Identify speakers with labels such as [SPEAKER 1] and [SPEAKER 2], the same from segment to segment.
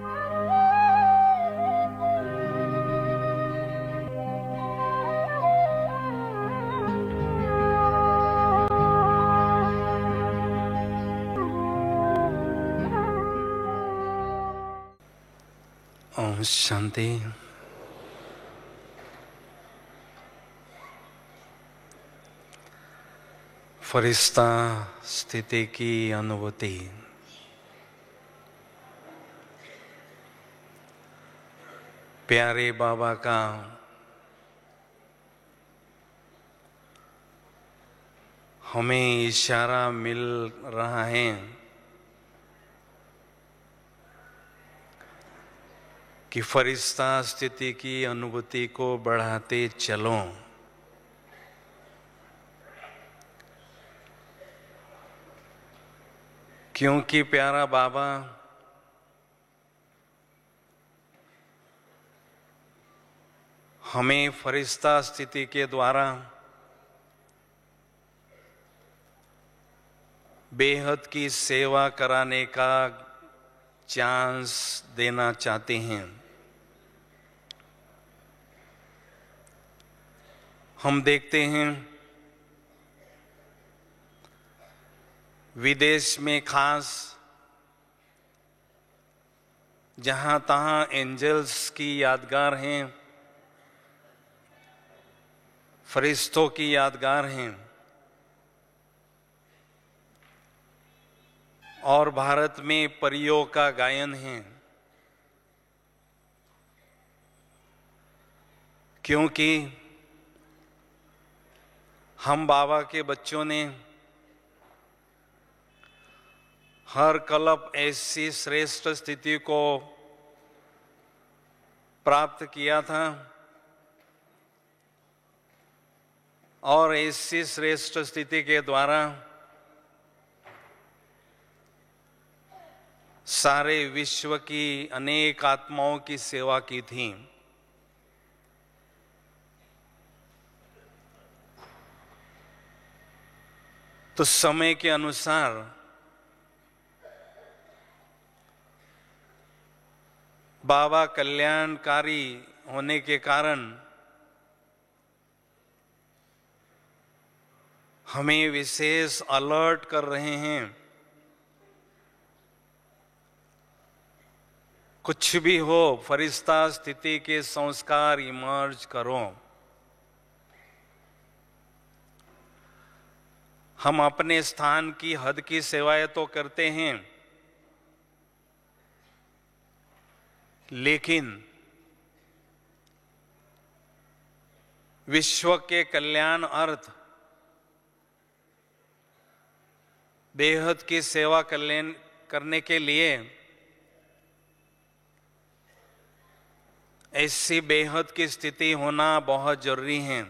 [SPEAKER 1] ओम शांति। फरिश्ता स्थिति की अनुभूति। प्यारे बाबा का हमें इशारा मिल रहा है कि फरिश्ता स्थिति की अनुभूति को बढ़ाते चलो। क्योंकि प्यारा बाबा हमें फरिश्ता स्थिति के द्वारा बेहद की सेवा कराने का चांस देना चाहते हैं। हम देखते हैं विदेश में, खास जहां तहां एंजल्स की यादगार हैं, फरिश्तों की यादगार हैं, और भारत में परियों का गायन है। क्योंकि हम बाबा के बच्चों ने हर कल्प ऐसी श्रेष्ठ स्थिति को प्राप्त किया था और ऐसी श्रेष्ठ स्थिति के द्वारा सारे विश्व की अनेक आत्माओं की सेवा की थी। तो समय के अनुसार बाबा कल्याणकारी होने के कारण हमें विशेष अलर्ट कर रहे हैं। कुछ भी हो, फरिश्ता स्थिति के संस्कार इमर्ज करो। हम अपने स्थान की हद की सेवाएं तो करते हैं, लेकिन विश्व के कल्याण अर्थ बेहद की सेवा करने के लिए ऐसी बेहद की स्थिति होना बहुत जरूरी है।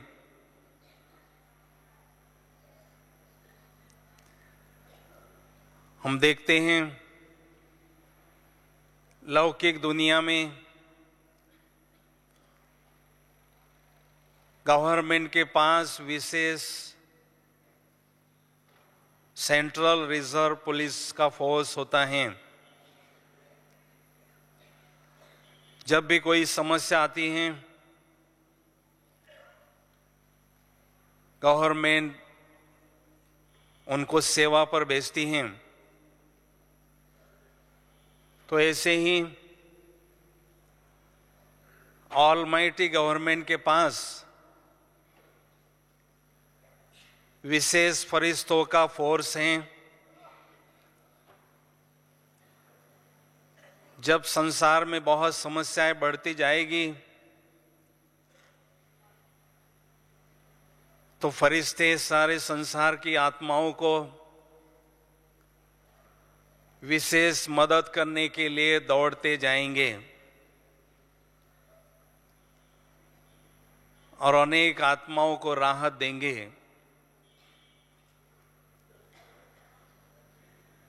[SPEAKER 1] हम देखते हैं लौकिक दुनिया में गवर्नमेंट के पास विशेष सेंट्रल रिजर्व पुलिस का फोर्स होता है। जब भी कोई समस्या आती है, गवर्नमेंट उनको सेवा पर भेजती है। तो ऐसे ही ऑलमाइटी गवर्नमेंट के पास विशेष फरिश्तों का फोर्स है। जब संसार में बहुत समस्याएं बढ़ती जाएगी तो फरिश्ते सारे संसार की आत्माओं को विशेष मदद करने के लिए दौड़ते जाएंगे और अनेक आत्माओं को राहत देंगे।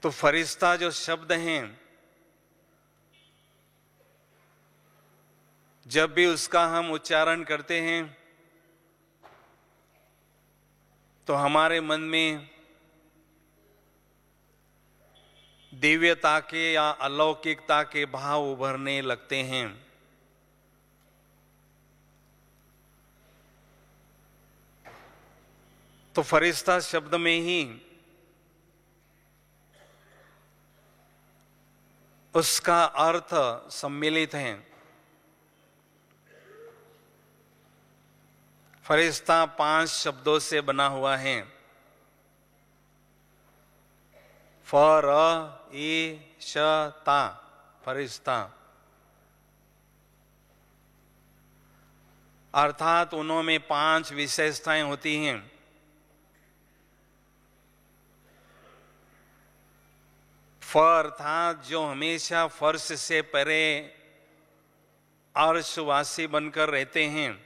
[SPEAKER 1] तो फरिश्ता जो शब्द हैं, जब भी उसका हम उच्चारण करते हैं तो हमारे मन में दिव्यता के या अलौकिकता के भाव उभरने लगते हैं। तो फरिश्ता शब्द में ही उसका अर्थ सम्मिलित है। फरिश्ता 5 शब्दों से बना हुआ है। फरिश्ता, फरिश्ता अर्थात उन्होंने 5 विशेषताएं होती हैं। अर्थात जो हमेशा फर्श से परे अर्शवासी बनकर रहते हैं,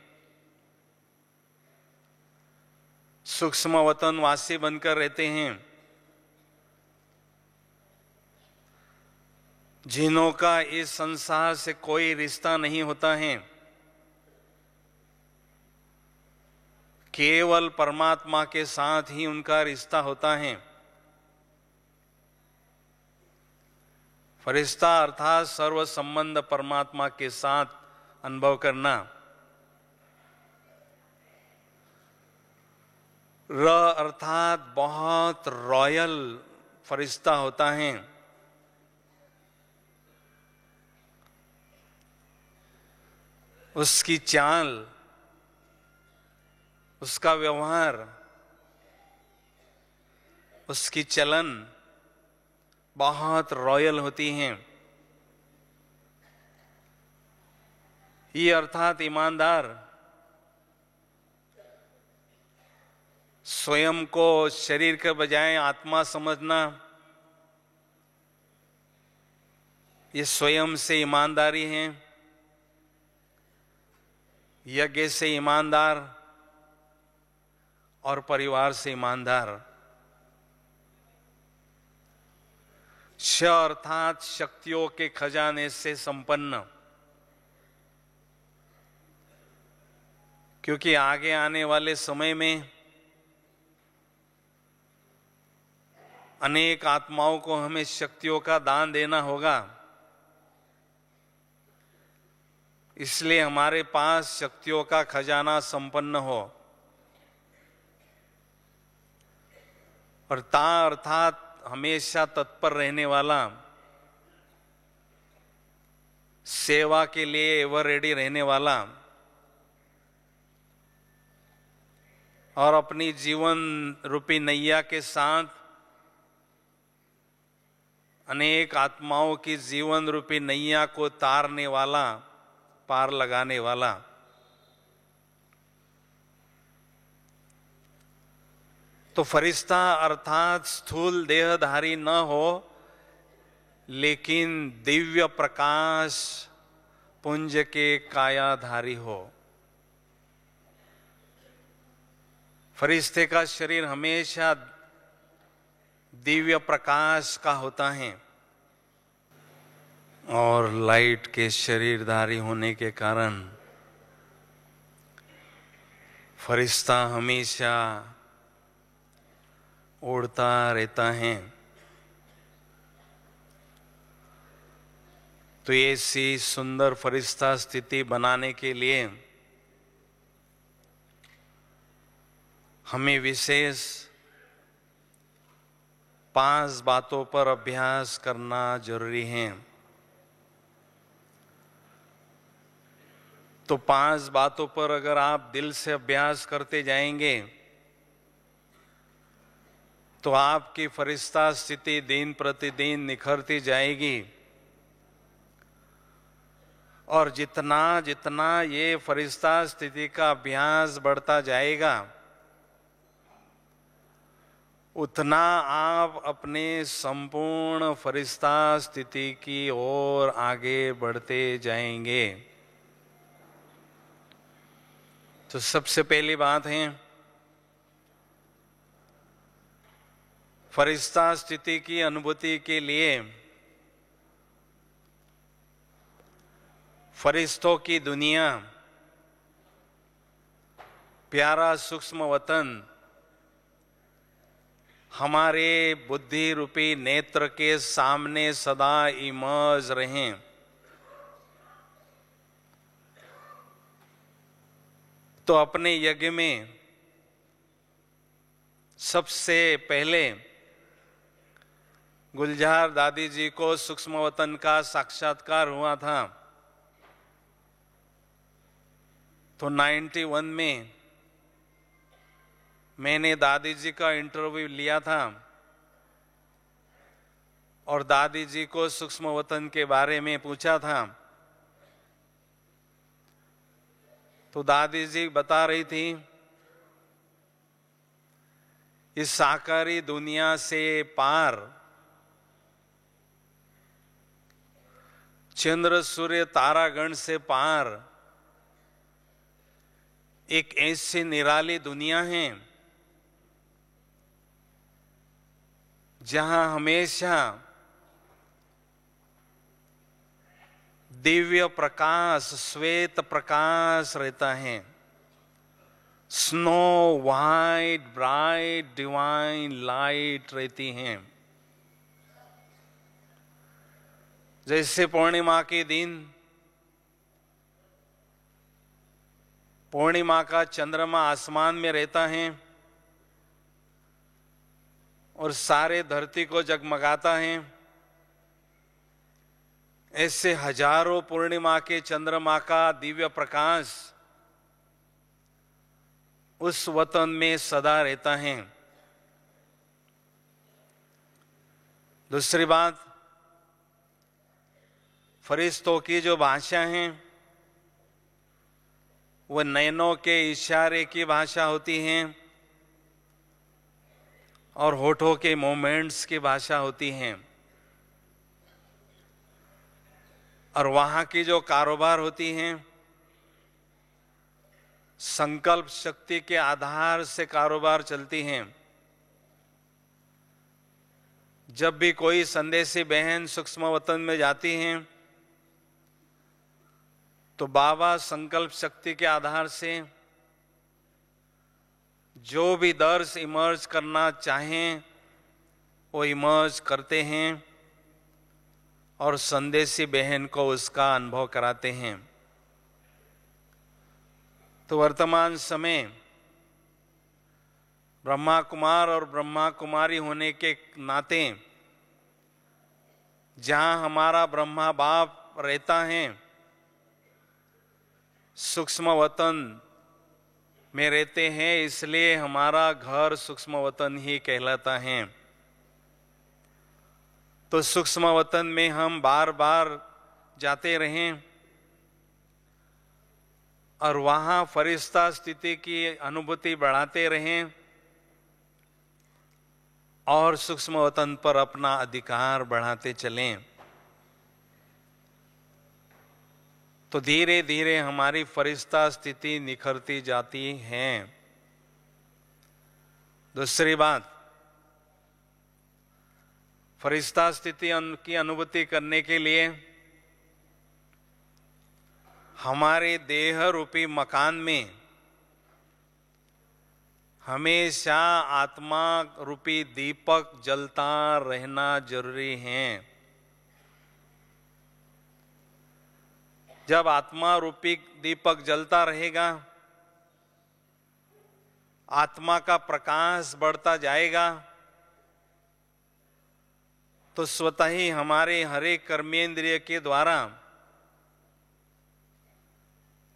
[SPEAKER 1] सूक्ष्म वतनवासी बनकर रहते हैं, जिन्हों का इस संसार से कोई रिश्ता नहीं होता है, केवल परमात्मा के साथ ही उनका रिश्ता होता है। फरिश्ता अर्थात सर्व संबंध परमात्मा के साथ अनुभव करना। र अर्थात बहुत रॉयल फरिश्ता होता है। उसकी चाल, उसका व्यवहार, उसकी चलन बहुत रॉयल होती हैं। ये अर्थात ईमानदार, स्वयं को शरीर के बजाय आत्मा समझना, ये स्वयं से ईमानदारी है। यज्ञ से ईमानदार और परिवार से ईमानदार। श अर्थात शक्तियों के खजाने से संपन्न, क्योंकि आगे आने वाले समय में अनेक आत्माओं को हमें शक्तियों का दान देना होगा। इसलिए हमारे पास शक्तियों का खजाना संपन्न हो। और ता अर्थात हमेशा तत्पर रहने वाला, सेवा के लिए एवर रेडी रहने वाला और अपनी जीवन रूपी नैया के साथ अनेक आत्माओं की जीवन रूपी नैया को तारने वाला, पार लगाने वाला। तो फरिश्ता अर्थात स्थूल देहधारी न हो, लेकिन दिव्य प्रकाश पुंज के कायाधारी हो। फरिश्ते का शरीर हमेशा दिव्य प्रकाश का होता है और लाइट के शरीरधारी होने के कारण फरिश्ता हमेशा उड़ता रहता है। तो ऐसी सुंदर फरिश्ता स्थिति बनाने के लिए हमें विशेष 5 बातों पर अभ्यास करना जरूरी है। तो 5 बातों पर अगर आप दिल से अभ्यास करते जाएंगे तो आपकी फरिश्ता स्थिति दिन प्रतिदिन निखरती जाएगी। और जितना जितना ये फरिश्ता स्थिति का अभ्यास बढ़ता जाएगा, उतना आप अपने संपूर्ण फरिश्ता स्थिति की ओर आगे बढ़ते जाएंगे। तो सबसे पहली बात है, फरिश्ता स्थिति की अनुभूति के लिए फरिश्तों की दुनिया, प्यारा सूक्ष्म वतन हमारे बुद्धि रूपी नेत्र के सामने सदा इमर्ज रहें। तो अपने यज्ञ में सबसे पहले गुलजार दादी जी को सूक्ष्म वतन का साक्षात्कार हुआ था। तो 91 में मैंने दादी जी का इंटरव्यू लिया था और दादी जी को सूक्ष्म वतन के बारे में पूछा था। तो दादी जी बता रही थी, इस साकारी दुनिया से पार चंद्र सूर्य तारागण से पार एक ऐसी निराली दुनिया है जहां हमेशा दिव्य प्रकाश, श्वेत प्रकाश रहता है। Snow white bright divine light रहती हैं। जैसे पूर्णिमा के दिन पूर्णिमा का चंद्रमा आसमान में रहता है और सारे धरती को जगमगाता है, ऐसे हजारों पूर्णिमा के चंद्रमा का दिव्य प्रकाश उस वतन में सदा रहता है। दूसरी बात, फरिश्तों की जो भाषा है वो नैनों के इशारे की भाषा होती है और होठों के मोमेंट्स की भाषा होती है। और वहां की जो कारोबार होती हैं संकल्प शक्ति के आधार से कारोबार चलती हैं। जब भी कोई संदेशी बहन सूक्ष्म वतन में जाती हैं तो बाबा संकल्प शक्ति के आधार से जो भी दर्श इमर्ज करना चाहें वो इमर्ज करते हैं और संदेशी बहन को उसका अनुभव कराते हैं। तो वर्तमान समय ब्रह्मा कुमार और ब्रह्मा कुमारी होने के नाते जहां हमारा ब्रह्मा बाप रहता है, सूक्ष्म वतन में रहते हैं, इसलिए हमारा घर सूक्ष्म वतन ही कहलाता है। तो सूक्ष्म वतन में हम बार बार जाते रहें और वहां फरिश्ता स्थिति की अनुभूति बढ़ाते रहें और सूक्ष्म वतन पर अपना अधिकार बढ़ाते चलें, तो धीरे धीरे हमारी फरिश्ता स्थिति निखरती जाती है। दूसरी बात, फरिश्ता स्थिति की अनुभूति करने के लिए हमारे देह रूपी मकान में हमेशा आत्मा रूपी दीपक जलता रहना जरूरी है। जब आत्मा रूपी दीपक जलता रहेगा, आत्मा का प्रकाश बढ़ता जाएगा, तो स्वतः ही हमारे हर एक कर्मेंद्रिय के द्वारा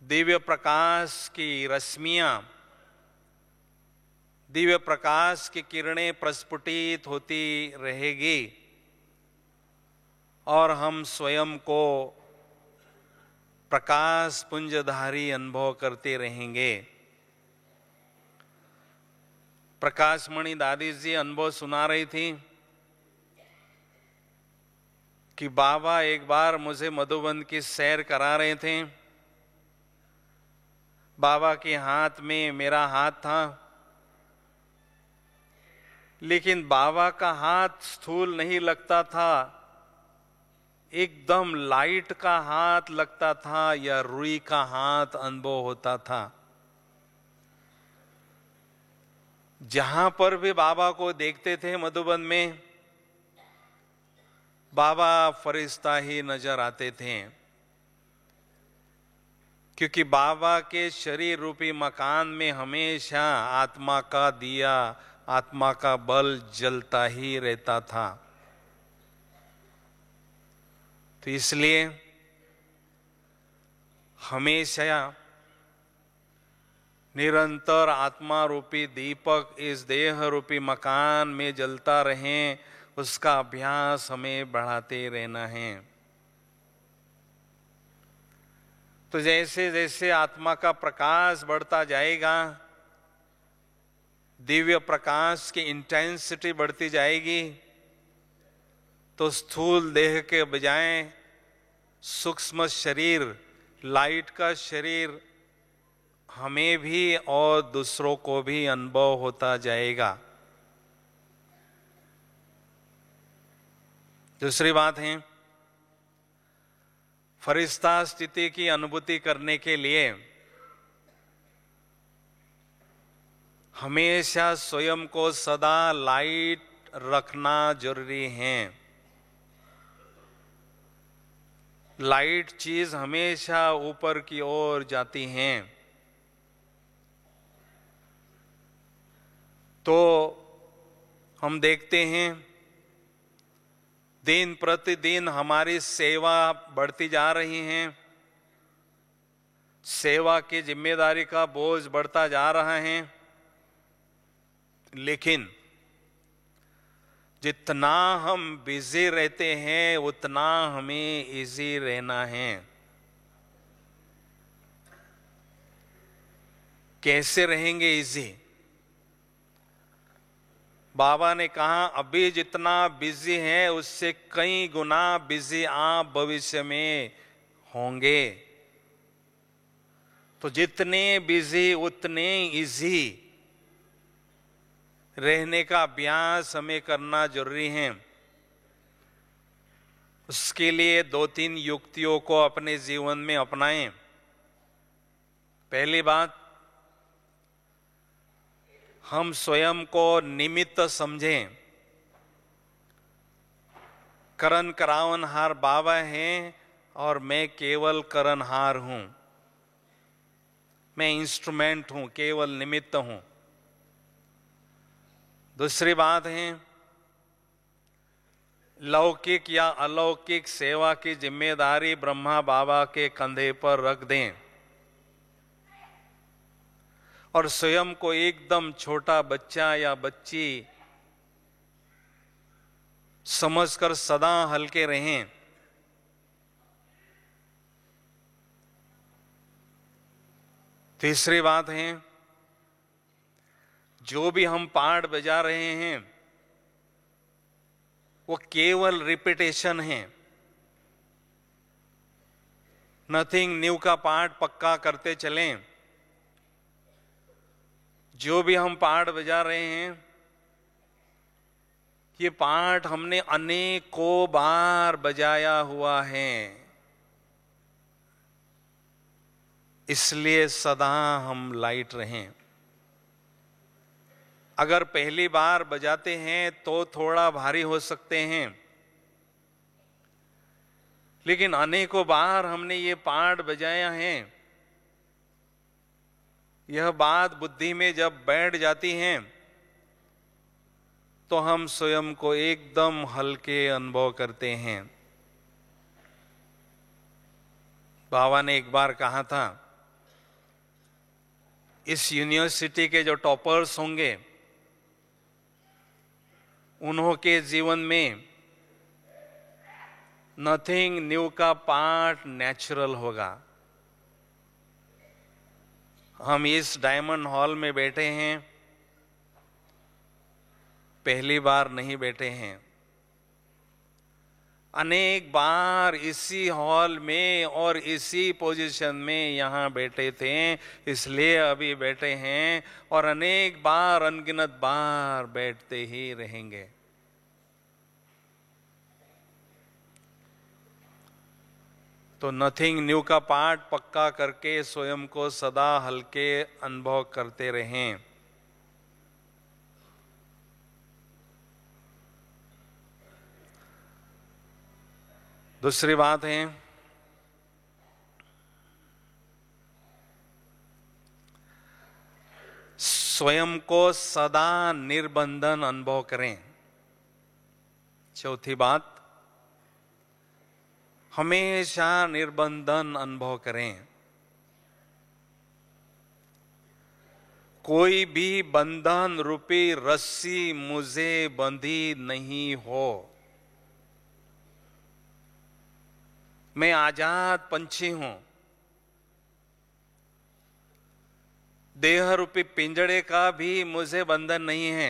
[SPEAKER 1] दिव्य प्रकाश की रश्मियां, दिव्य प्रकाश की किरणें प्रस्फुटित होती रहेगी और हम स्वयं को प्रकाश पुंजधारी अनुभव करते रहेंगे। प्रकाशमणि दादी जी अनुभव सुना रही थी कि बाबा एक बार मुझे मधुबन की सैर करा रहे थे। बाबा के हाथ में मेरा हाथ था, लेकिन बाबा का हाथ स्थूल नहीं लगता था, एकदम लाइट का हाथ लगता था या रुई का हाथ अनुभव होता था। जहां पर भी बाबा को देखते थे मधुबन में, बाबा फरिश्ता ही नजर आते थे, क्योंकि बाबा के शरीर रूपी मकान में हमेशा आत्मा का दिया, आत्मा का बल जलता ही रहता था। तो इसलिए हमेशा निरंतर आत्मा रूपी दीपक इस देह रूपी मकान में जलता रहे, उसका अभ्यास हमें बढ़ाते रहना है। तो जैसे जैसे आत्मा का प्रकाश बढ़ता जाएगा, दिव्य प्रकाश की इंटेंसिटी बढ़ती जाएगी, तो स्थूल देह के बजाय सूक्ष्म शरीर, लाइट का शरीर हमें भी और दूसरों को भी अनुभव होता जाएगा। दूसरी बात है, फरिश्ता स्थिति की अनुभूति करने के लिए हमेशा स्वयं को सदा लाइट रखना जरूरी है। लाइट चीज हमेशा ऊपर की ओर जाती है। तो हम देखते हैं दिन प्रतिदिन हमारी सेवा बढ़ती जा रही है, सेवा की जिम्मेदारी का बोझ बढ़ता जा रहा है, लेकिन जितना हम बिजी रहते हैं उतना हमें इजी रहना है। कैसे रहेंगे इजी? बाबा ने कहा अभी जितना बिजी है उससे कई गुना बिजी आप भविष्य में होंगे। तो जितने बिजी उतने इजी रहने का अभ्यास हमें करना जरूरी है। उसके लिए 2-3 युक्तियों को अपने जीवन में अपनाएं। पहली बात, हम स्वयं को निमित्त समझें। करण करावनहार बाबा हैं और मैं केवल करणहार हूं, मैं इंस्ट्रूमेंट हूं, केवल निमित्त हूं। दूसरी बात है, लौकिक या अलौकिक सेवा की जिम्मेदारी ब्रह्मा बाबा के कंधे पर रख दें और स्वयं को एकदम छोटा बच्चा या बच्ची समझकर सदा हल्के रहें। तीसरी बात है, जो भी हम पाठ बजा रहे हैं वो केवल रिपीटेशन है। नथिंग न्यू का पाठ पक्का करते चलें। जो भी हम पाठ बजा रहे हैं ये पाठ हमने अनेकों बार बजाया हुआ है, इसलिए सदा हम लाइट रहें। अगर पहली बार बजाते हैं तो थोड़ा भारी हो सकते हैं, लेकिन अनेकों बार हमने ये पाठ बजाया है। यह बात बुद्धि में जब बैठ जाती है तो हम स्वयं को एकदम हल्के अनुभव करते हैं। बाबा ने एक बार कहा था, इस यूनिवर्सिटी के जो टॉपर्स होंगे उन्हों के जीवन में नथिंग न्यू का पाठ नेचुरल होगा। हम इस डायमंड हॉल में बैठे हैं, पहली बार नहीं बैठे हैं। अनेक बार इसी हॉल में और इसी पोजीशन में यहां बैठे थे, इसलिए अभी बैठे हैं और अनेक बार अनगिनत बार बैठते ही रहेंगे। तो नथिंग न्यू का पाठ पक्का करके स्वयं को सदा हल्के अनुभव करते रहें। दूसरी बात है, स्वयं को सदा निर्बंधन अनुभव करें। चौथी बात, हमेशा निर्बंधन अनुभव करें। कोई भी बंधन रूपी रस्सी मुझे बंधी नहीं हो। मैं आजाद पंछी हूं। देह रूपी पिंजड़े का भी मुझे बंधन नहीं है।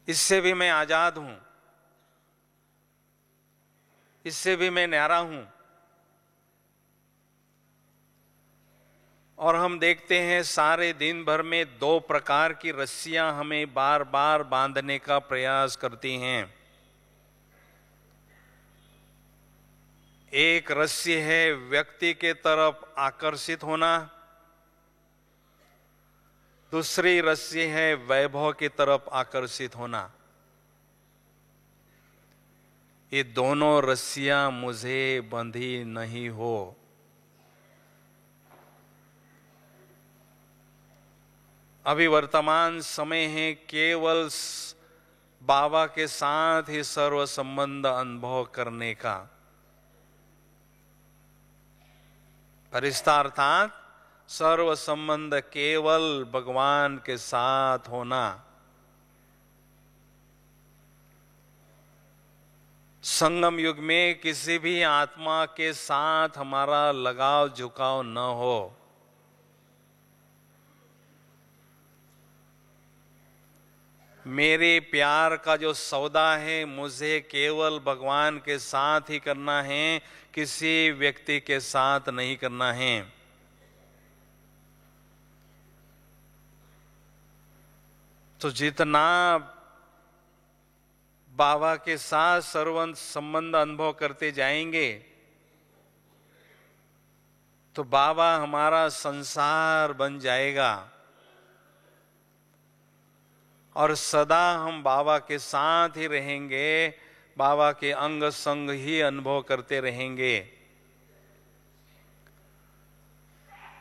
[SPEAKER 1] इससे भी मैं आजाद हूं, इससे भी मैं न्यारा हूं। और हम देखते हैं सारे दिन भर में दो प्रकार की रस्सियां हमें बार बार बांधने का प्रयास करती हैं। एक रस्सी है व्यक्ति के तरफ आकर्षित होना, दूसरी रस्सी है वैभव की तरफ आकर्षित होना। ये दोनों रस्सियां मुझे बंधी नहीं हो। अभी वर्तमान समय है केवल बाबा के साथ ही सर्व संबंध अनुभव करने का। फरिश्ता अर्थात सर्व संबंध केवल भगवान के साथ होना। संगम युग में किसी भी आत्मा के साथ हमारा लगाव झुकाव न हो। मेरे प्यार का जो सौदा है मुझे केवल भगवान के साथ ही करना है, किसी व्यक्ति के साथ नहीं करना है। तो जितना बाबा के साथ सर्व संबंध अनुभव करते जाएंगे तो बाबा हमारा संसार बन जाएगा और सदा हम बाबा के साथ ही रहेंगे, बाबा के अंग संग ही अनुभव करते रहेंगे।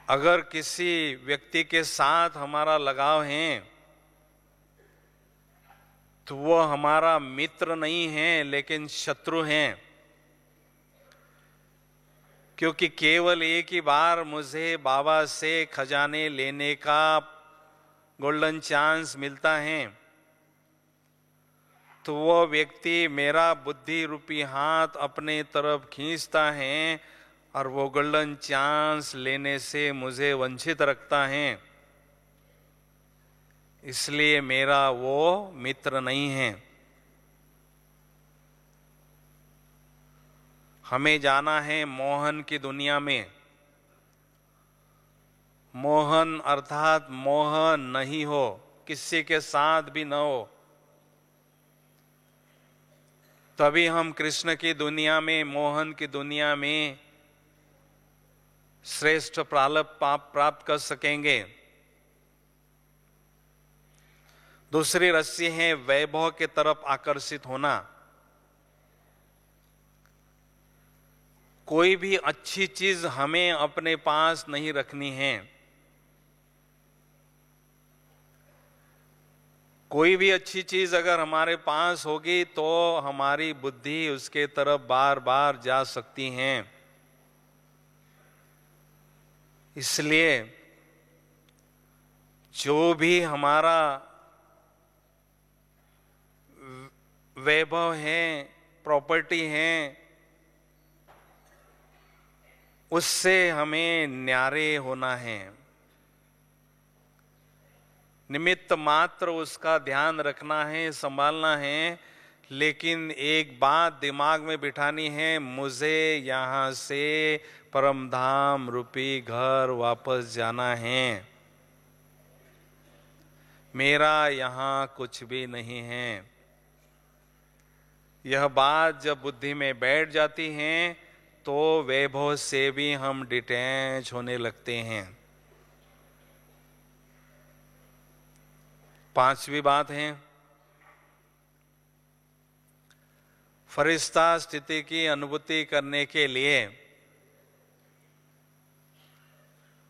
[SPEAKER 1] अगर किसी व्यक्ति के साथ हमारा लगाव है तो वो हमारा मित्र नहीं है लेकिन शत्रु हैं, क्योंकि केवल एक ही बार मुझे बाबा से खजाने लेने का गोल्डन चांस मिलता है तो वो व्यक्ति मेरा बुद्धि रूपी हाथ अपने तरफ खींचता है और वो गोल्डन चांस लेने से मुझे वंचित रखता है। इसलिए मेरा वो मित्र नहीं है। हमें जाना है मोहन की दुनिया में। मोहन अर्थात मोह नहीं हो, किसी के साथ भी न हो, तभी हम कृष्ण की दुनिया में, मोहन की दुनिया में श्रेष्ठ प्राप्त कर सकेंगे। दूसरी रस्सी है वैभव के तरफ आकर्षित होना। कोई भी अच्छी चीज हमें अपने पास नहीं रखनी है। कोई भी अच्छी चीज अगर हमारे पास होगी तो हमारी बुद्धि उसके तरफ बार बार जा सकती है। इसलिए जो भी हमारा वैभव है, प्रॉपर्टी है, उससे हमें न्यारे होना है। निमित्त मात्र उसका ध्यान रखना है, संभालना है, लेकिन एक बात दिमाग में बिठानी है, मुझे यहां से परमधाम रूपी घर वापस जाना है। मेरा यहां कुछ भी नहीं है। यह बात जब बुद्धि में बैठ जाती है तो वैभव से भी हम डिटैच होने लगते हैं। पांचवी बात है फरिश्ता स्थिति की अनुभूति करने के लिए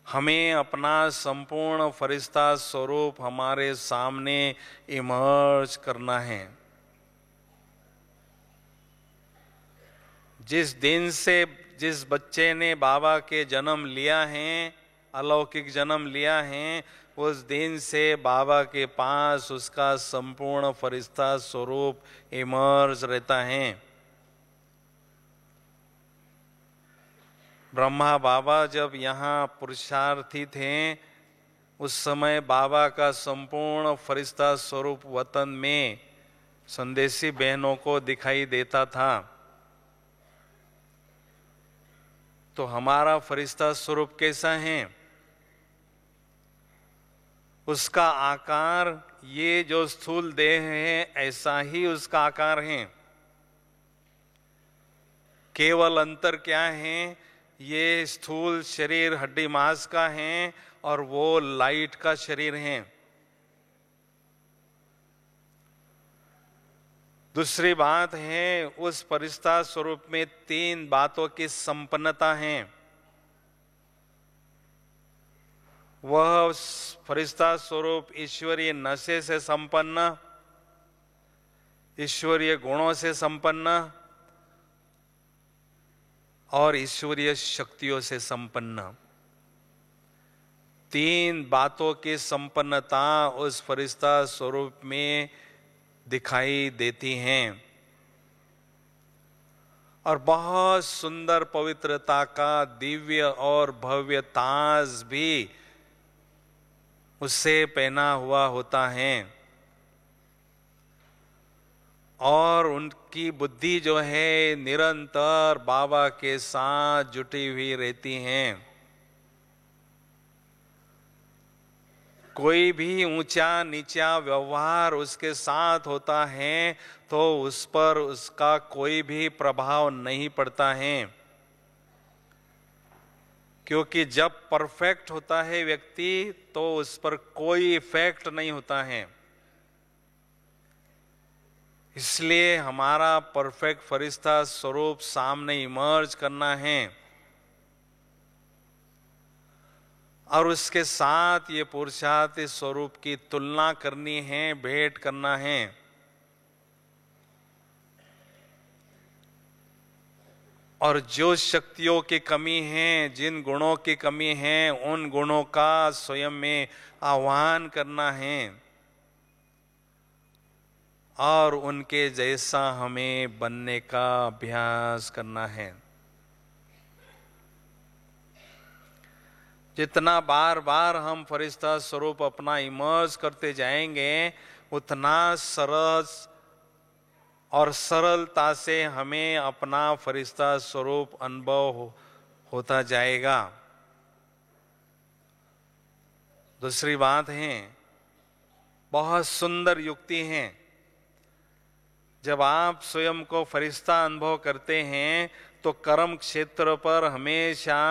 [SPEAKER 1] हमें अपना संपूर्ण फरिश्ता स्वरूप हमारे सामने इमर्ज करना है। जिस दिन से जिस बच्चे ने बाबा के जन्म लिया है, अलौकिक जन्म लिया है, उस दिन से बाबा के पास उसका संपूर्ण फरिश्ता स्वरूप इमर्ज रहता है। ब्रह्मा बाबा जब यहाँ पुरुषार्थी थे, उस समय बाबा का संपूर्ण फरिश्ता स्वरूप वतन में संदेशी बहनों को दिखाई देता था। तो हमारा फरिश्ता स्वरूप कैसा है? उसका आकार, ये जो स्थूल देह है, ऐसा ही उसका आकार है। केवल अंतर क्या है? ये स्थूल शरीर हड्डी मांस का है और वो लाइट का शरीर है। दूसरी बात है, उस फरिश्ता स्वरूप में 3 बातों की संपन्नता है। वह फरिश्ता स्वरूप ईश्वरीय नशे से संपन्न, ईश्वरीय गुणों से संपन्न और ईश्वरीय शक्तियों से संपन्न। 3 बातों की संपन्नता उस फरिश्ता स्वरूप में दिखाई देती हैं और बहुत सुंदर पवित्रता का दिव्य और भव्य ताज भी उससे पहना हुआ होता है और उनकी बुद्धि जो है निरंतर बाबा के साथ जुटी हुई रहती है। कोई भी ऊंचा नीचा व्यवहार उसके साथ होता है तो उस पर उसका कोई भी प्रभाव नहीं पड़ता है, क्योंकि जब परफेक्ट होता है व्यक्ति तो उस पर कोई इफेक्ट नहीं होता है। इसलिए हमारा परफेक्ट फरिश्ता स्वरूप सामने इमर्ज करना है और उसके साथ ये पुरुषार्थ स्वरूप की तुलना करनी है, भेंट करना है। और जो शक्तियों की कमी है, जिन गुणों की कमी है, उन गुणों का स्वयं में आह्वान करना है और उनके जैसा हमें बनने का अभ्यास करना है। जितना बार बार हम फरिश्ता स्वरूप अपना इमर्ज करते जाएंगे, उतना सरस और सरलता से हमें अपना फरिश्ता स्वरूप अनुभव होता जाएगा। दूसरी बात है, बहुत सुंदर युक्ति है। जब आप स्वयं को फरिश्ता अनुभव करते हैं तो कर्म क्षेत्र पर हमेशा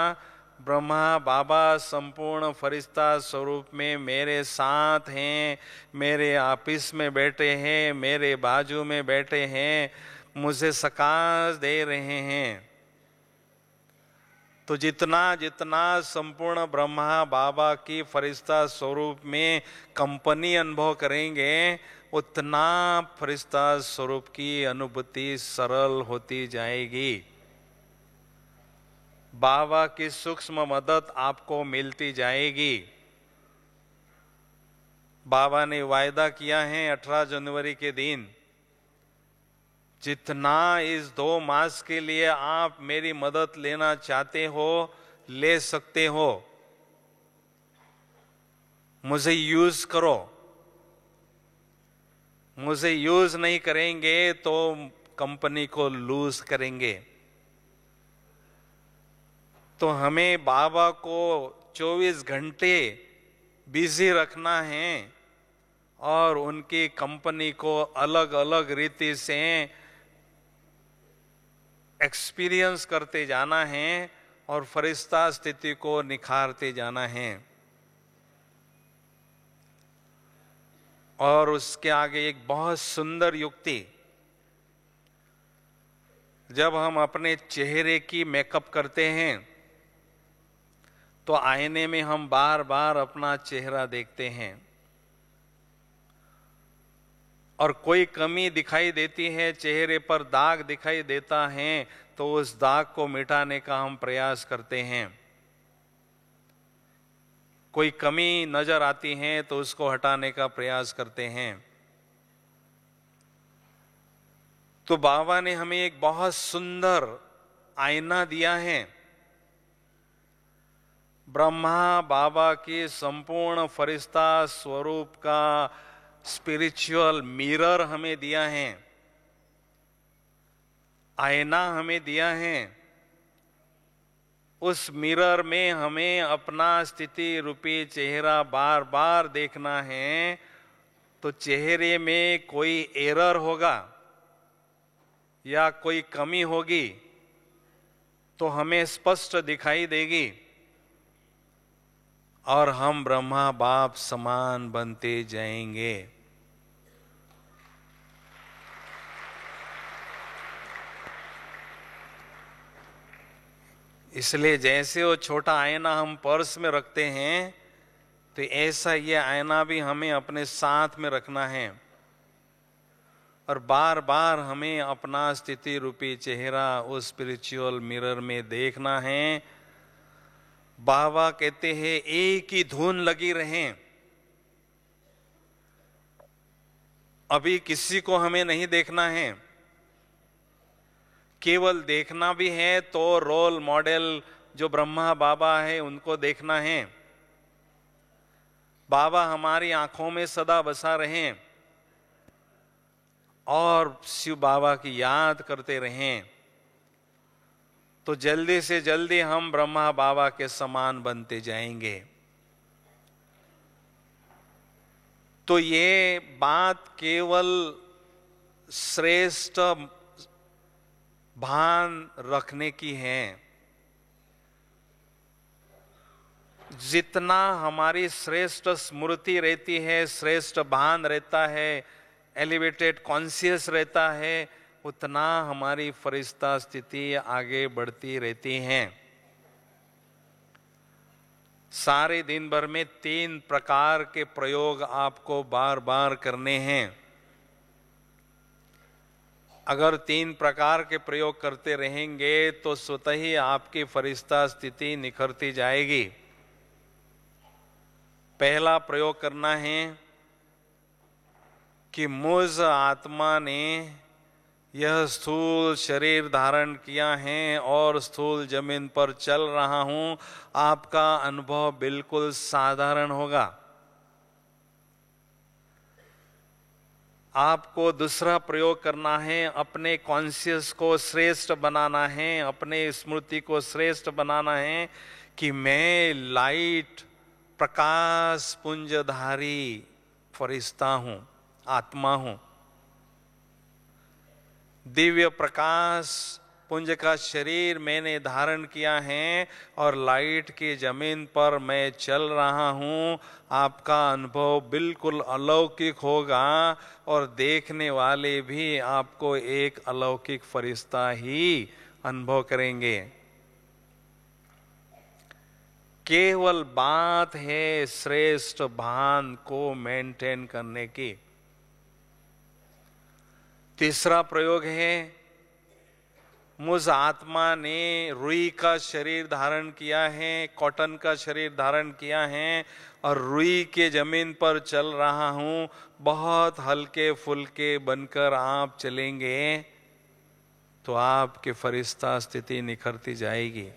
[SPEAKER 1] ब्रह्मा बाबा संपूर्ण फरिश्ता स्वरूप में मेरे साथ हैं, मेरे ऑफिस में बैठे हैं, मेरे बाजू में बैठे हैं, मुझे सकाश दे रहे हैं। तो जितना जितना संपूर्ण ब्रह्मा बाबा की फरिश्ता स्वरूप में कंपनी अनुभव करेंगे, उतना फरिश्ता स्वरूप की अनुभूति सरल होती जाएगी। बाबा की सूक्ष्म मदद आपको मिलती जाएगी। बाबा ने वायदा किया है 18 जनवरी के दिन, जितना इस 2 मास के लिए आप मेरी मदद लेना चाहते हो, ले सकते हो। मुझे यूज करो। मुझे यूज नहीं करेंगे तो कंपनी को लूज करेंगे। तो हमें बाबा को 24 घंटे बिजी रखना है और उनकी कंपनी को अलग अलग रीति से एक्सपीरियंस करते जाना है और फरिश्ता स्थिति को निखारते जाना है। और उसके आगे एक बहुत सुंदर युक्ति, जब हम अपने चेहरे की मेकअप करते हैं तो आईने में हम बार बार अपना चेहरा देखते हैं और कोई कमी दिखाई देती है, चेहरे पर दाग दिखाई देता है, तो उस दाग को मिटाने का हम प्रयास करते हैं। कोई कमी नजर आती है तो उसको हटाने का प्रयास करते हैं। तो बाबा ने हमें एक बहुत सुंदर आईना दिया है। ब्रह्मा बाबा के संपूर्ण फरिश्ता स्वरूप का स्पिरिचुअल मिरर हमें दिया है, आईना हमें दिया है। उस मिरर में हमें अपना स्थिति रूपी चेहरा बार बार देखना है। तो चेहरे में कोई एरर होगा या कोई कमी होगी तो हमें स्पष्ट दिखाई देगी और हम ब्रह्मा बाप समान बनते जाएंगे। इसलिए जैसे वो छोटा आईना हम पर्स में रखते हैं तो ऐसा ये आईना भी हमें अपने साथ में रखना है और बार बार हमें अपना स्थिति रूपी चेहरा उस स्पिरिचुअल मिरर में देखना है। बाबा कहते हैं एक ही धुन लगी रहे। अभी किसी को हमें नहीं देखना है, केवल देखना भी है तो रोल मॉडल जो ब्रह्मा बाबा है उनको देखना है। बाबा हमारी आंखों में सदा बसा रहें और शिव बाबा की याद करते रहें तो जल्दी से जल्दी हम ब्रह्मा बाबा के समान बनते जाएंगे। तो ये बात केवल श्रेष्ठ भान रखने की है। जितना हमारी श्रेष्ठ स्मृति रहती है, श्रेष्ठ भान रहता है, एलिवेटेड कॉन्शियस रहता है, उतना हमारी फरिश्ता स्थिति आगे बढ़ती रहती है। सारे दिन भर में 3 प्रकार के प्रयोग आपको बार बार करने हैं। अगर 3 प्रकार के प्रयोग करते रहेंगे तो स्वतः ही आपकी फरिश्ता स्थिति निखरती जाएगी। पहला प्रयोग करना है कि मुझ आत्मा ने यह स्थूल शरीर धारण किया है और स्थूल जमीन पर चल रहा हूं। आपका अनुभव बिल्कुल साधारण होगा। आपको दूसरा प्रयोग करना है, अपने कॉन्शियस को श्रेष्ठ बनाना है, अपने स्मृति को श्रेष्ठ बनाना है कि मैं लाइट प्रकाश पुंजधारी फरिश्ता हूं, आत्मा हूं। दिव्य प्रकाश पुंज का शरीर मैंने धारण किया है और लाइट की जमीन पर मैं चल रहा हूं। आपका अनुभव बिल्कुल अलौकिक होगा और देखने वाले भी आपको एक अलौकिक फरिश्ता ही अनुभव करेंगे। केवल बात है श्रेष्ठ भान को मेंटेन करने की। तीसरा प्रयोग है, मुझ आत्मा ने रुई का शरीर धारण किया है, कॉटन का शरीर धारण किया है और रुई के जमीन पर चल रहा हूं। बहुत हल्के फुल्के बनकर आप चलेंगे तो आपकी फरिश्ता स्थिति निखरती जाएगी।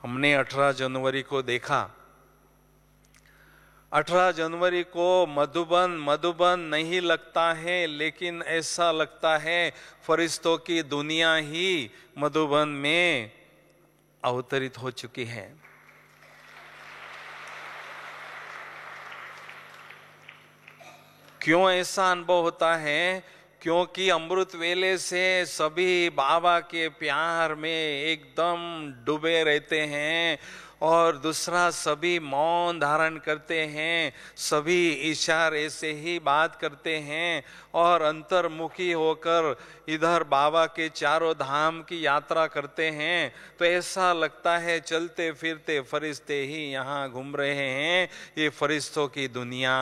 [SPEAKER 1] हमने 18 जनवरी को देखा। 18 जनवरी को मधुबन नहीं लगता है, लेकिन ऐसा लगता है फरिश्तों की दुनिया ही मधुबन में अवतरित हो चुकी है। क्यों ऐसा अनुभव होता है? क्योंकि अमृत वेले से सभी बाबा के प्यार में एकदम डूबे रहते हैं और दूसरा सभी मौन धारण करते हैं, सभी इशारे से ही बात करते हैं और अंतर्मुखी होकर इधर बाबा के चारों धाम की यात्रा करते हैं, तो ऐसा लगता है चलते फिरते फरिश्ते ही यहाँ घूम रहे हैं। ये फरिश्तों की दुनिया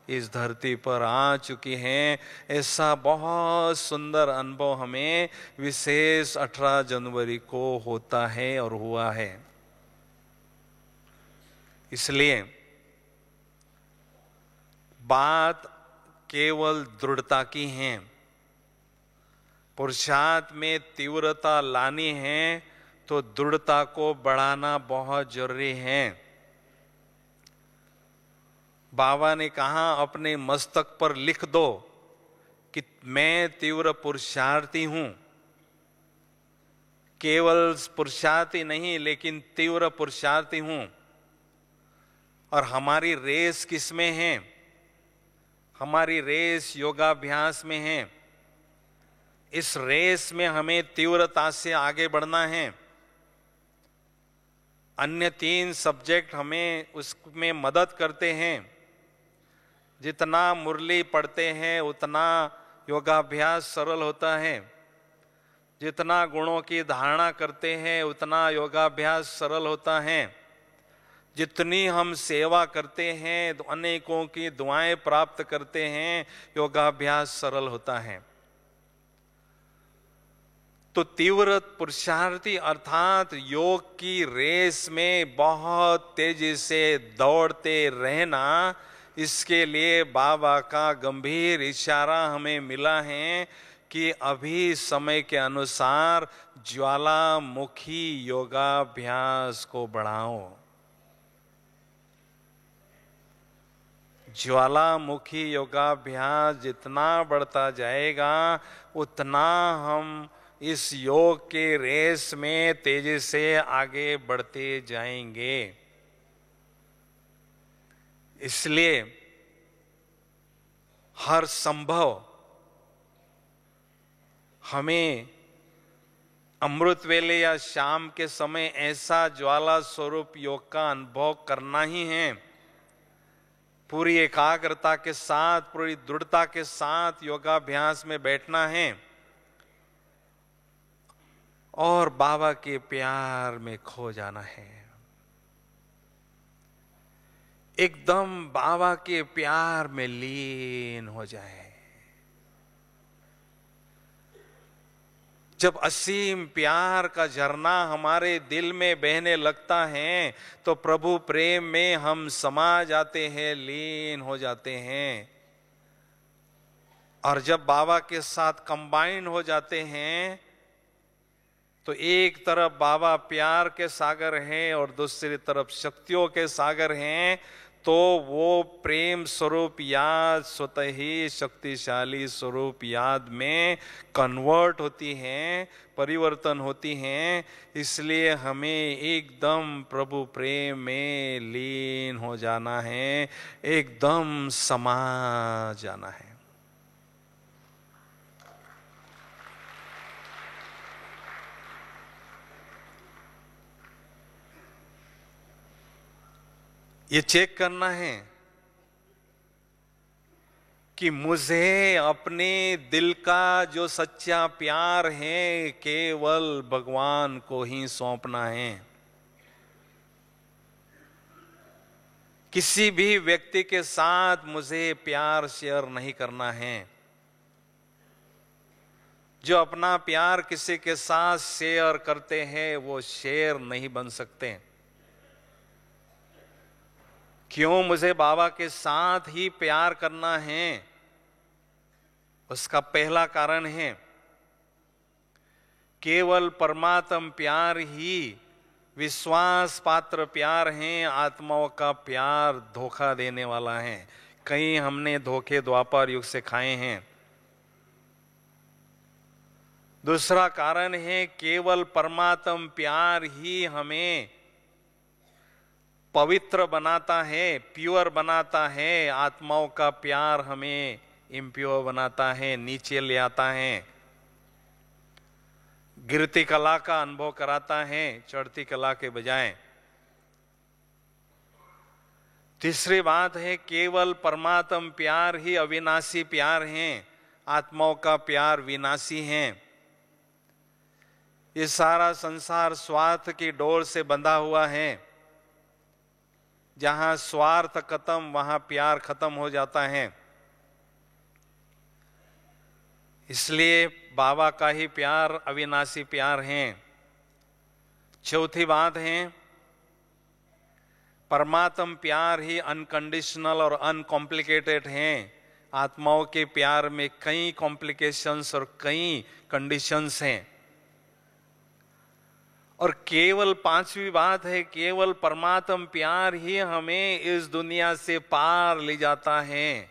[SPEAKER 1] इस धरती पर आ चुकी है। ऐसा बहुत सुंदर अनुभव हमें विशेष 18 जनवरी को होता है और हुआ है। इसलिए बात केवल दृढ़ता की है। पुरुषार्थ में तीव्रता लानी है तो दृढ़ता को बढ़ाना बहुत जरूरी है। बाबा ने कहा अपने मस्तक पर लिख दो कि मैं तीव्र पुरुषार्थी हूं। केवल पुरुषार्थी नहीं लेकिन तीव्र पुरुषार्थी हूं। और हमारी रेस किसमें है? हमारी रेस योगाभ्यास में है। इस रेस में हमें तीव्रता से आगे बढ़ना है। अन्य 3 सब्जेक्ट हमें उसमें मदद करते हैं। जितना मुरली पढ़ते हैं उतना योगाभ्यास सरल होता है। जितना गुणों की धारणा करते हैं उतना योगाभ्यास सरल होता है। जितनी हम सेवा करते हैं तो अनेकों की दुआएं प्राप्त करते हैं, योगाभ्यास सरल होता है। तो तीव्र पुरुषार्थी अर्थात योग की रेस में बहुत तेजी से दौड़ते रहना, इसके लिए बाबा का गंभीर इशारा हमें मिला है कि अभी समय के अनुसार ज्वालामुखी योगाभ्यास को बढ़ाओ। ज्वालामुखी योगाभ्यास जितना बढ़ता जाएगा उतना हम इस योग के रेस में तेजी से आगे बढ़ते जाएंगे। इसलिए हर संभव हमें अमृत वेले या शाम के समय ऐसा ज्वाला स्वरूप योग का अनुभव करना ही है। पूरी एकाग्रता के साथ, पूरी दृढ़ता के साथ योगाभ्यास में बैठना है और बाबा के प्यार में खो जाना है। एकदम बाबा के प्यार में लीन हो जाए। जब असीम प्यार का झरना हमारे दिल में बहने लगता है तो प्रभु प्रेम में हम समा जाते हैं, लीन हो जाते हैं। और जब बाबा के साथ कंबाइन हो जाते हैं तो एक तरफ बाबा प्यार के सागर हैं और दूसरी तरफ शक्तियों के सागर हैं, तो वो प्रेम स्वरूप याद स्वतः ही शक्तिशाली स्वरूप याद में कन्वर्ट होती हैं, परिवर्तन होती हैं। इसलिए हमें एकदम प्रभु प्रेम में लीन हो जाना है, एकदम समा जाना है। ये चेक करना है कि मुझे अपने दिल का जो सच्चा प्यार है केवल भगवान को ही सौंपना है। किसी भी व्यक्ति के साथ मुझे प्यार शेयर नहीं करना है। जो अपना प्यार किसी के साथ शेयर करते हैं वो शेयर नहीं बन सकते। क्यों मुझे बाबा के साथ ही प्यार करना है? उसका पहला कारण है केवल परमात्म प्यार ही विश्वास पात्र प्यार है। आत्माओं का प्यार धोखा देने वाला है। कई हमने धोखे द्वापर युग से खाए हैं। दूसरा कारण है केवल परमात्म प्यार ही हमें पवित्र बनाता है, प्योर बनाता है। आत्माओं का प्यार हमें इम्प्योर बनाता है, नीचे ले आता है, गिरती कला का अनुभव कराता है चढ़ती कला के बजाय। तीसरी बात है, केवल परमात्म प्यार ही अविनाशी प्यार है, आत्माओं का प्यार विनाशी है। ये सारा संसार स्वार्थ की डोर से बंधा हुआ है। जहां स्वार्थ खत्म वहां प्यार खत्म हो जाता है। इसलिए बाबा का ही प्यार अविनाशी प्यार है। चौथी बात है, परमात्म प्यार ही अनकंडीशनल और अनकॉम्प्लिकेटेड है। आत्माओं के प्यार में कई कॉम्प्लिकेशंस और कई कंडीशंस हैं। और केवल पांचवी बात है, केवल परमात्म प्यार ही हमें इस दुनिया से पार ले जाता है।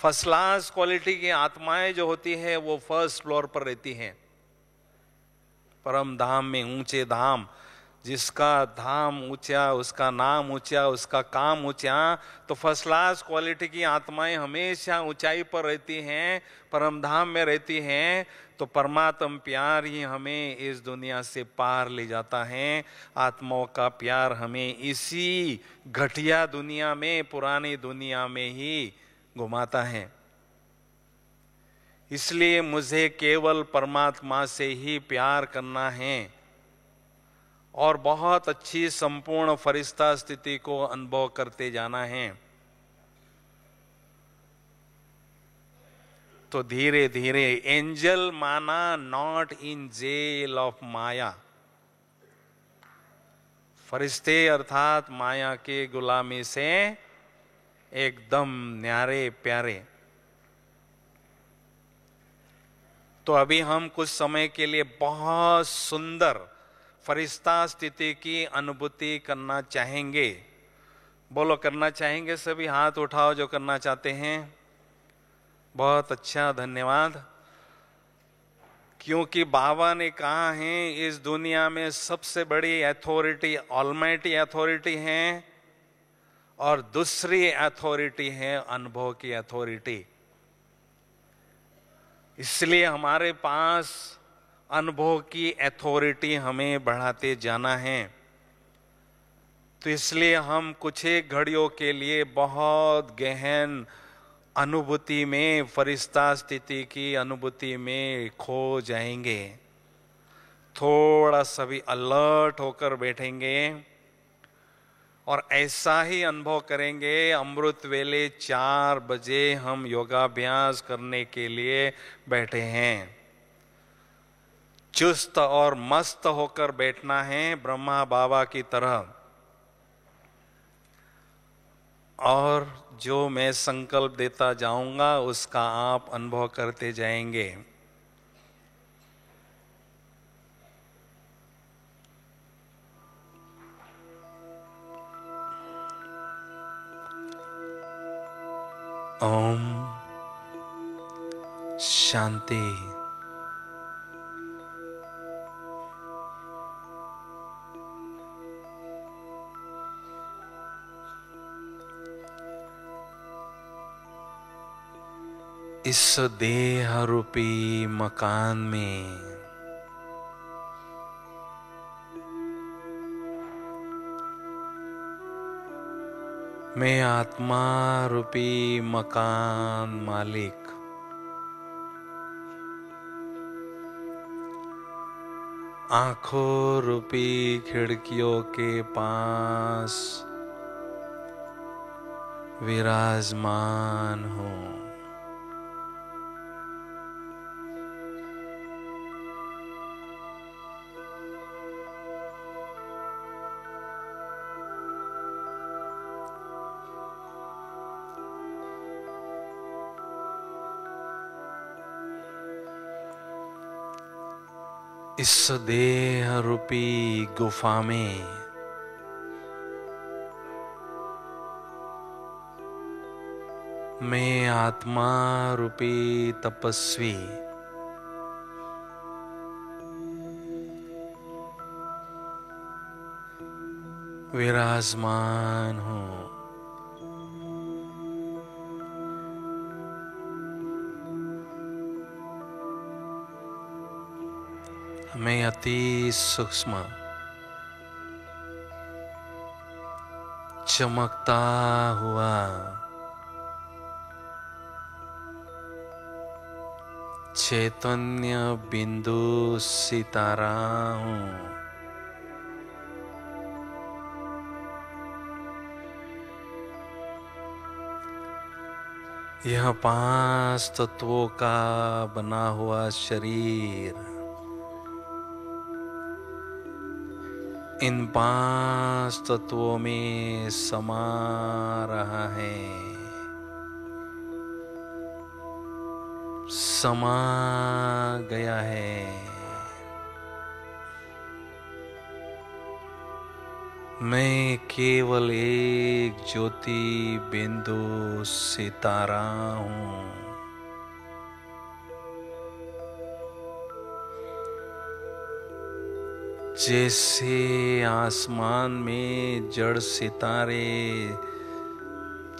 [SPEAKER 1] फर्स्ट क्लास क्वालिटी की आत्माएं जो होती है वो फर्स्ट फ्लोर पर रहती हैं, परम धाम में, ऊंचे धाम। जिसका धाम ऊंचा, उसका नाम ऊंचा, उसका काम ऊंचा। तो फर्स्ट क्लास क्वालिटी की आत्माएं हमेशा ऊंचाई पर रहती हैं, परम धाम में रहती हैं। तो परमात्म प्यार ही हमें इस दुनिया से पार ले जाता है। आत्माओं का प्यार हमें इसी घटिया दुनिया में, पुरानी दुनिया में ही घुमाता है। इसलिए मुझे केवल परमात्मा से ही प्यार करना है और बहुत अच्छी संपूर्ण फरिश्ता स्थिति को अनुभव करते जाना है। तो धीरे धीरे एंजल माना नॉट इन जेल ऑफ माया, फरिश्ते अर्थात माया के गुलामी से एकदम न्यारे प्यारे। तो अभी हम कुछ समय के लिए बहुत सुंदर फरिश्ता स्थिति की अनुभूति करना चाहेंगे। बोलो, करना चाहेंगे? सभी हाथ उठाओ जो करना चाहते हैं। बहुत अच्छा, धन्यवाद। क्योंकि बाबा ने कहा है इस दुनिया में सबसे बड़ी अथॉरिटी ऑलमाइटी अथॉरिटी है और दूसरी अथॉरिटी है अनुभव की अथॉरिटी। इसलिए हमारे पास अनुभव की अथॉरिटी हमें बढ़ाते जाना है। तो इसलिए हम कुछ एक घड़ियों के लिए बहुत गहन अनुभूति में, फरिश्ता स्थिति की अनुभूति में खो जाएंगे। थोड़ा सा भी अलर्ट होकर बैठेंगे और ऐसा ही अनुभव करेंगे। अमृत वेले 4 बजे हम योगाभ्यास करने के लिए बैठे हैं। चुस्त और मस्त होकर बैठना है ब्रह्मा बाबा की तरह। और जो मैं संकल्प देता जाऊंगा उसका आप अनुभव करते जाएंगे। ओम शांति। इस देह रूपी मकान में मैं आत्मा रूपी मकान मालिक आंखों रूपी खिड़कियों के पास विराजमान हूँ। इस देह रूपी गुफा में मैं आत्मा रूपी तपस्वी विराजमान हूँ। मैं अति सूक्ष्म चमकता हुआ चैतन्य बिंदु सितारा हूँ। यह 5 तत्वों का बना हुआ शरीर इन 5 तत्वों में समा रहा है, समा गया है। मैं केवल एक ज्योति बिंदु सितारा हूँ। जैसे आसमान में जड़ सितारे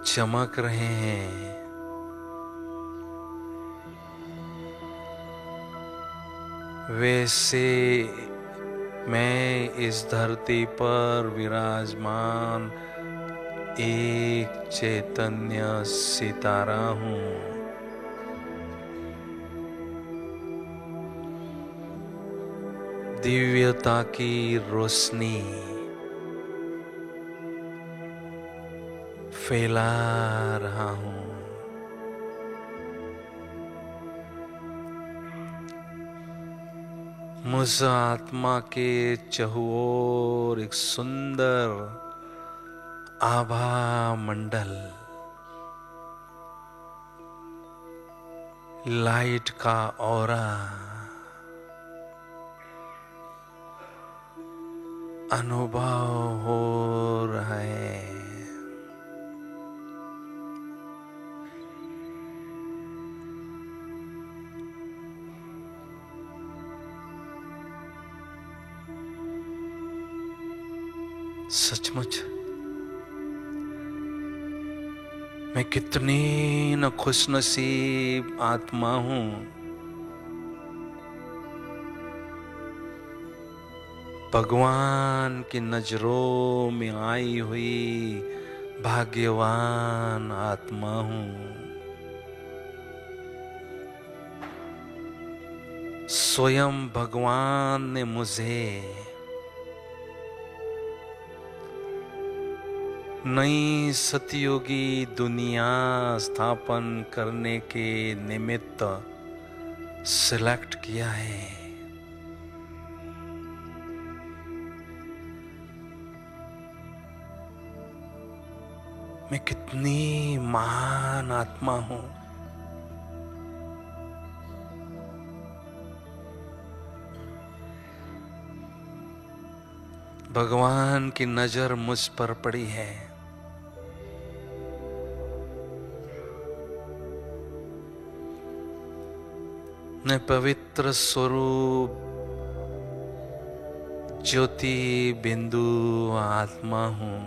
[SPEAKER 1] चमक रहे हैं, वैसे मैं इस धरती पर विराजमान एक चैतन्य सितारा हूँ। दिव्यता की रोशनी फैला रहा हूँ। मुझ आत्मा के चहुओर एक सुंदर आभा मंडल, लाइट का ऑरा अनुभव हो रहा है। सचमुच मैं कितनी न खुशनसीब आत्मा हूँ। भगवान की नजरों में आई हुई भाग्यवान आत्मा हूँ। स्वयं भगवान ने मुझे नई सतयुगी दुनिया स्थापन करने के निमित्त सिलेक्ट किया है। मैं कितनी महान आत्मा हूं। भगवान की नजर मुझ पर पड़ी है। मैं पवित्र स्वरूप ज्योति बिंदु आत्मा हूं।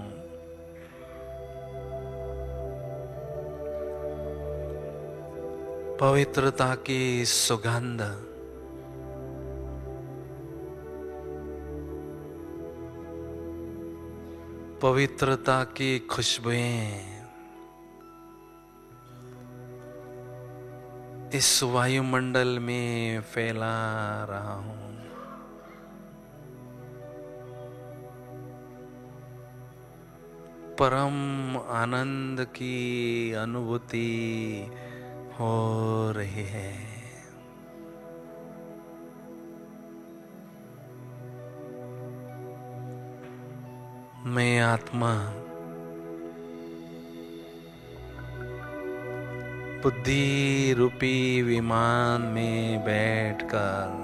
[SPEAKER 1] पवित्रता की सुगंध पवित्रता की खुशबुएं इस वायुमंडल में फैला रहा हूं। परम आनंद की अनुभूति हो रही है। मैं आत्मा बुद्धि रूपी विमान में बैठकर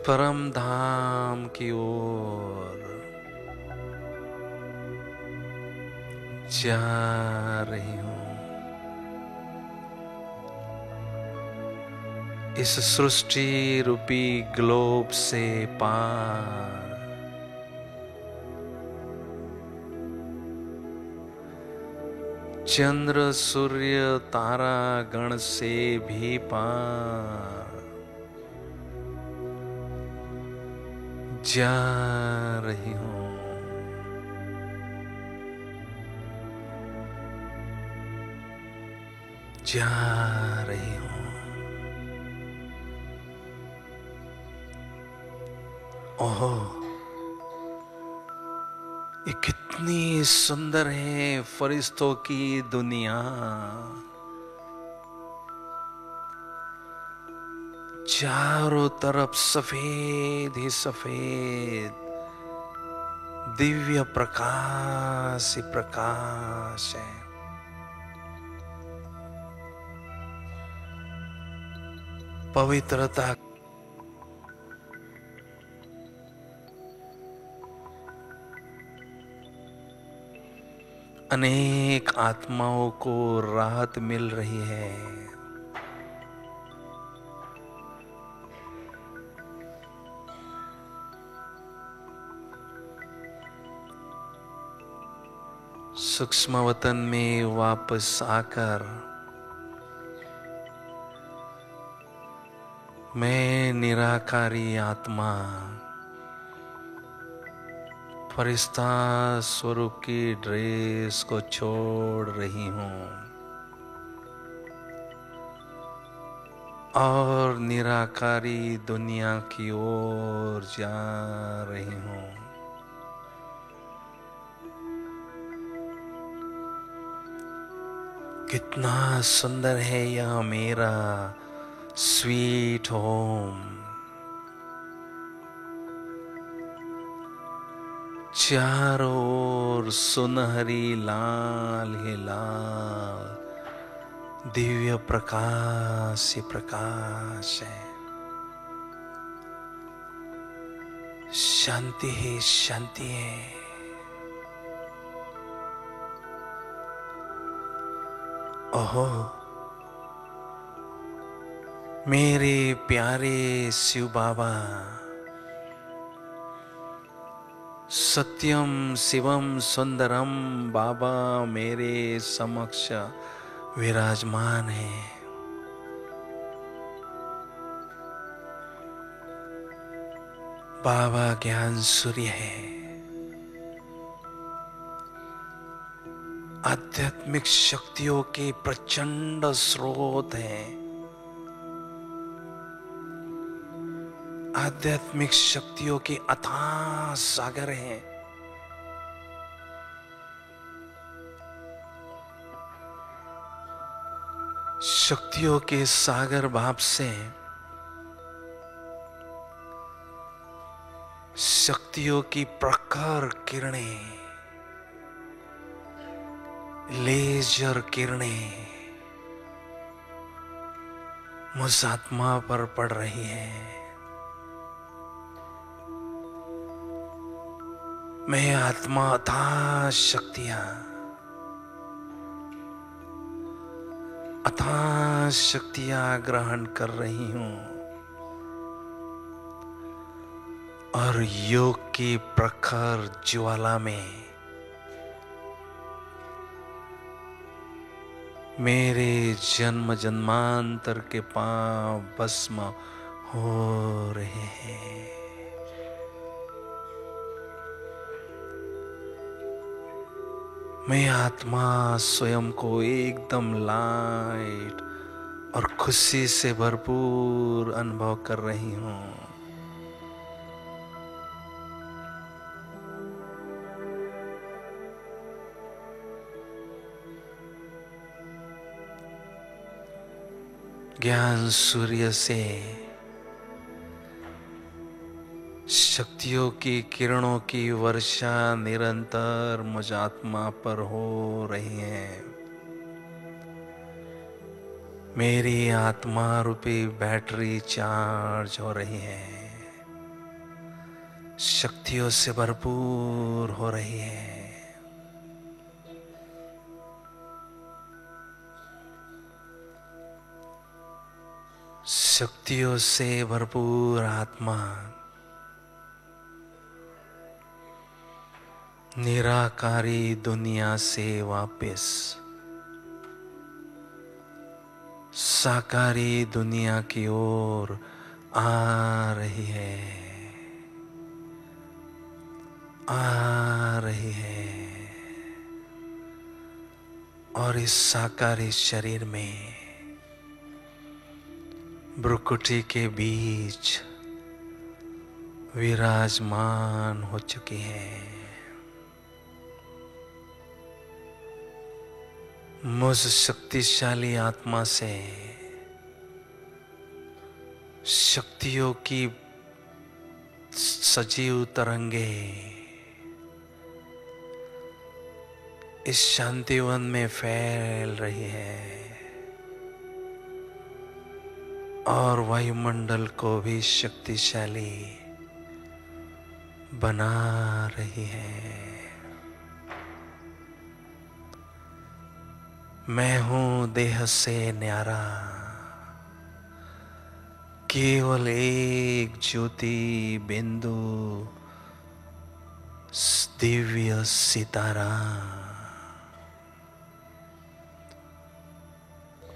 [SPEAKER 1] परम धाम की ओर जा रही हूं। इस सृष्टि रूपी ग्लोब से पार चंद्र सूर्य तारा गण से भी पार जा रही हूं, जा रही हूं। ओहो, ये कितनी सुंदर है फरिश्तों की दुनिया। चारों तरफ सफेद ही सफेद दिव्य प्रकाश ही प्रकाश है। पवित्रता अनेक आत्माओं को राहत मिल रही है। सूक्ष्म वतन में वापस आकर मैं निराकारी आत्मा फरिश्ता स्वरूप की ड्रेस को छोड़ रही हूं और निराकारी दुनिया की ओर जा रही हूं। कितना सुंदर है यह मेरा स्वीट होम। चारों ओर सुनहरी लाल ही लाल दिव्य प्रकाश ही प्रकाश है। शांति ही शांति है। ओहो, मेरे प्यारे शिव बाबा, सत्यम शिवम सुंदरम बाबा मेरे समक्ष विराजमान है। बाबा ज्ञान सूर्य है, आध्यात्मिक शक्तियों के प्रचंड स्रोत हैं। आध्यात्मिक शक्तियों के अथाह सागर हैं। शक्तियों के सागर भाव से शक्तियों की प्रखर किरणें, लेजर किरणें मुझ आत्मा पर पड़ रही हैं। मैं आत्मा अथाह शक्तियां ग्रहण कर रही हूं और योग की प्रखर ज्वाला में मेरे जन्म जन्मांतर के पाप भस्म हो रहे हैं। मैं आत्मा स्वयं को एकदम लाइट और खुशी से भरपूर अनुभव कर रही हूं। ज्ञान सूर्य से शक्तियों की किरणों की वर्षा निरंतर मुझ आत्मा पर हो रही है। मेरी आत्मा रूपी बैटरी चार्ज हो रही है, शक्तियों से भरपूर हो रही है। शक्तियों से भरपूर आत्मा निराकारी दुनिया से वापस साकारी दुनिया की ओर आ रही है। आ रही है और इस साकारी शरीर में भ्रुकुटी के बीच विराजमान हो चुकी है। मुझ शक्तिशाली आत्मा से शक्तियों की सजीव तरंगे इस शांतिवन में फैल रही है और वायुमंडल को भी शक्तिशाली बना रही है। मैं हूं देह से न्यारा, केवल एक ज्योति बिंदु दिव्य सितारा।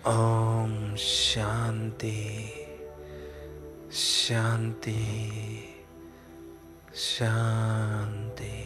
[SPEAKER 1] ओम शांति शांति शांति।